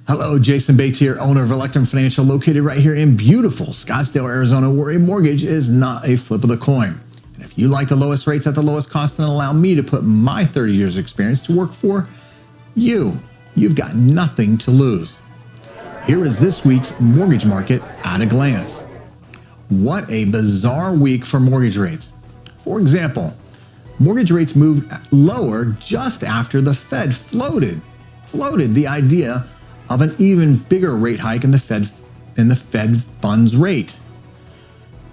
Hello, Jason Bates here, owner of Electrum Financial, located right here in beautiful Scottsdale, Arizona, where a mortgage is not a flip of the coin. And if you like the lowest rates at the lowest cost and allow me to put my 30 years experience to work for you, you've got nothing to lose. Here is this week's mortgage market at a glance. What a bizarre week for mortgage rates. For example, mortgage rates moved lower just after the Fed floated the idea of an even bigger rate hike in the Fed funds rate.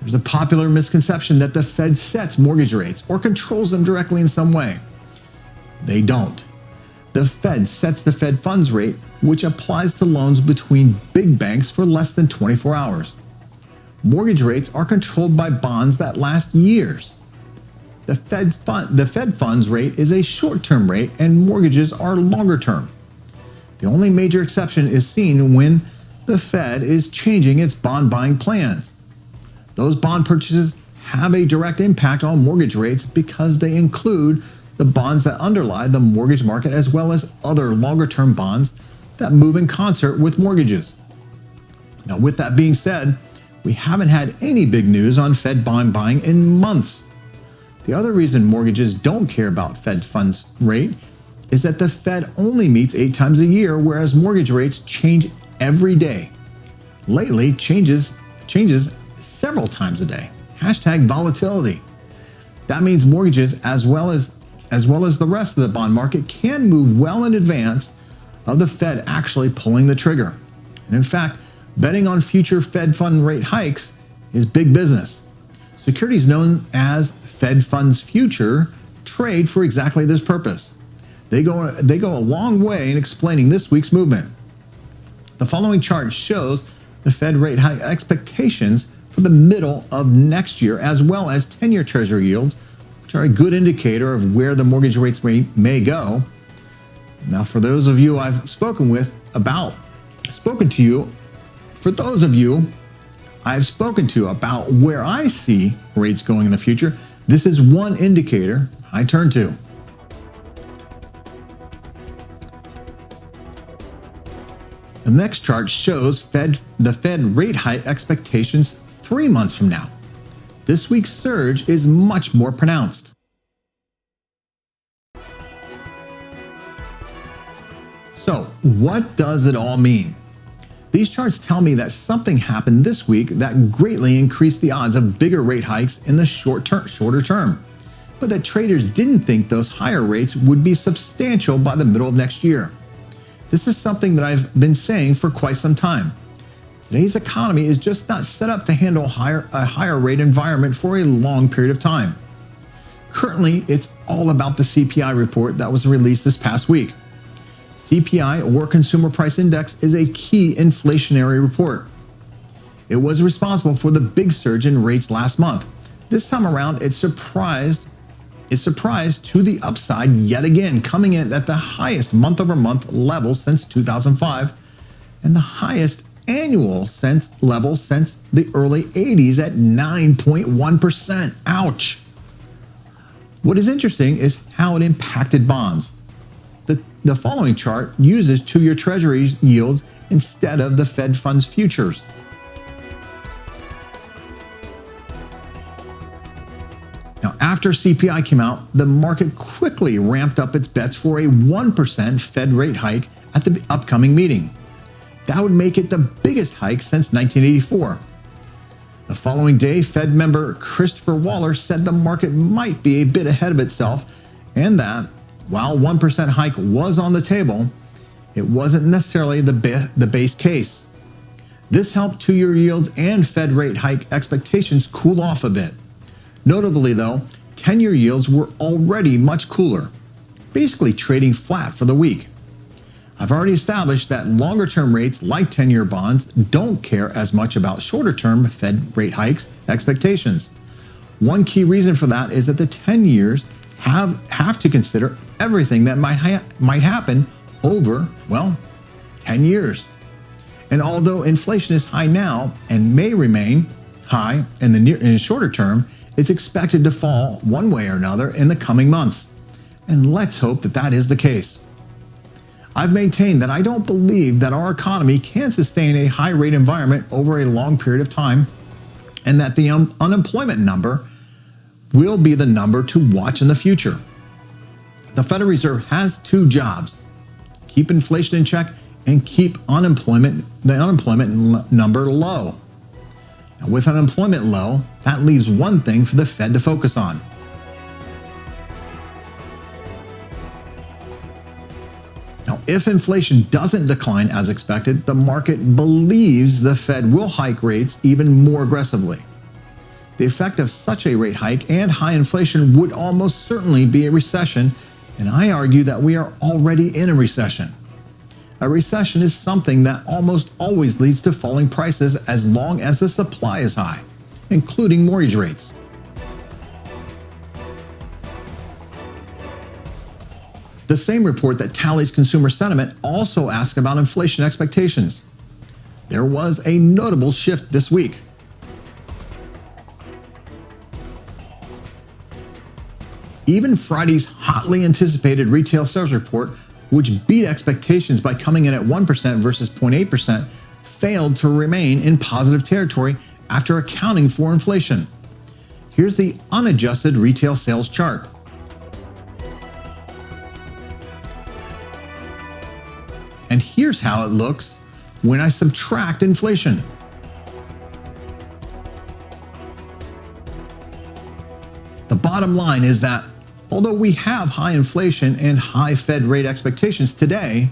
There's a popular misconception that the Fed sets mortgage rates or controls them directly in some way. They don't. The Fed sets the Fed funds rate, which applies to loans between big banks for less than 24 hours. Mortgage rates are controlled by bonds that last years. The Fed funds rate is a short-term rate and mortgages are longer-term. The only major exception is seen when the Fed is changing its bond buying plans. Those bond purchases have a direct impact on mortgage rates because they include the bonds that underlie the mortgage market as well as other longer-term bonds that move in concert with mortgages. Now, with that being said, we haven't had any big news on Fed bond buying in months. The other reason mortgages don't care about Fed funds rate is that the Fed only meets 8 times a year, whereas mortgage rates change every day. Lately, changes several times a day. #volatility. That means mortgages, as well as the rest of the bond market, can move well in advance of the Fed actually pulling the trigger. And in fact, betting on future Fed fund rate hikes is big business. Securities known as Fed funds future trade for exactly this purpose. They go a long way in explaining this week's movement. The following chart shows the Fed rate hike expectations for the middle of next year, as well as 10-year Treasury yields, which are a good indicator of where the mortgage rates may go. Now, for those of you I've spoken to about where I see rates going in the future, this is one indicator I turn to. The next chart shows the Fed rate hike expectations 3 months from now. This week's surge is much more pronounced. So, what does it all mean? These charts tell me that something happened this week that greatly increased the odds of bigger rate hikes in the shorter term, but that traders didn't think those higher rates would be substantial by the middle of next year. This is something that I've been saying for quite some time. Today's economy is just not set up to handle a higher rate environment for a long period of time. Currently, it's all about the CPI report that was released this past week. CPI, or Consumer Price Index, is a key inflationary report. It was responsible for the big surge in rates last month. This time around, it surprised to the upside yet again, coming in at the highest month-over-month level since 2005 and the highest annual level since the early 80s at 9.1%. Ouch! What is interesting is how it impacted bonds. The following chart uses 2-year Treasury yields instead of the Fed funds futures. Now, after CPI came out, the market quickly ramped up its bets for a 1% Fed rate hike at the upcoming meeting. That would make it the biggest hike since 1984. The following day, Fed member Christopher Waller said the market might be a bit ahead of itself and that, while 1% hike was on the table, it wasn't necessarily the base case. This helped 2-year yields and Fed rate hike expectations cool off a bit. Notably, though, 10-year yields were already much cooler, basically trading flat for the week. I've already established that longer-term rates like 10-year bonds don't care as much about shorter-term Fed rate hikes expectations. One key reason for that is that the 10 years have to consider everything that might happen over, 10 years. And although inflation is high now and may remain high in the shorter term, it's expected to fall one way or another in the coming months. And let's hope that is the case. I've maintained that I don't believe that our economy can sustain a high rate environment over a long period of time, and that the unemployment number will be the number to watch in the future. The Federal Reserve has two jobs: keep inflation in check and keep the unemployment number low. Now, with unemployment low, that leaves one thing for the Fed to focus on. Now, if inflation doesn't decline as expected, the market believes the Fed will hike rates even more aggressively. The effect of such a rate hike and high inflation would almost certainly be a recession, and I argue that we are already in a recession. A recession is something that almost always leads to falling prices as long as the supply is high, including mortgage rates. The same report that tallies consumer sentiment also asks about inflation expectations. There was a notable shift this week. Even Friday's hotly anticipated retail sales report, which beat expectations by coming in at 1% versus 0.8%, failed to remain in positive territory after accounting for inflation. Here's the unadjusted retail sales chart. And here's how it looks when I subtract inflation. The bottom line is that although we have high inflation and high Fed rate expectations today,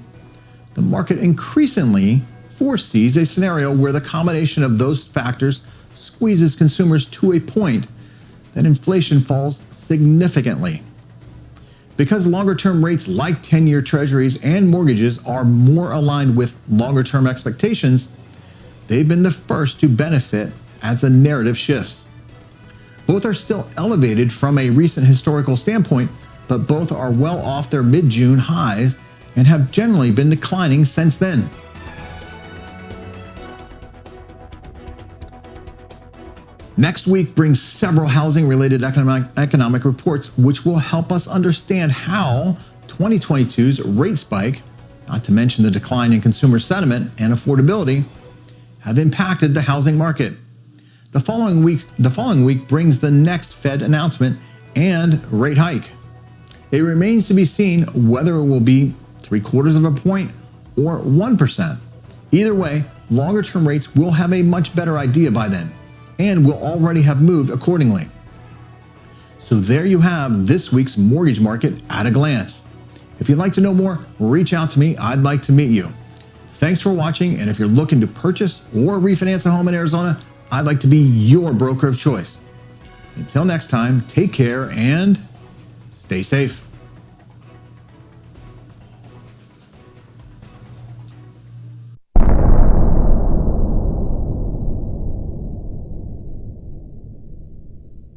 the market increasingly foresees a scenario where the combination of those factors squeezes consumers to a point that inflation falls significantly. Because longer-term rates like 10-year treasuries and mortgages are more aligned with longer-term expectations, they've been the first to benefit as the narrative shifts. Both are still elevated from a recent historical standpoint, but both are well off their mid-June highs and have generally been declining since then. Next week brings several housing-related economic reports, which will help us understand how 2022's rate spike, not to mention the decline in consumer sentiment and affordability, have impacted the housing market. The following week brings the next Fed announcement and rate hike. It remains to be seen whether it will be 0.75 of a point or 1%. Either way, longer-term rates will have a much better idea by then, and will already have moved accordingly. So there you have this week's mortgage market at a glance. If you'd like to know more, reach out to me. I'd like to meet you. Thanks for watching, and if you're looking to purchase or refinance a home in Arizona, I'd like to be your broker of choice. Until next time, take care and stay safe.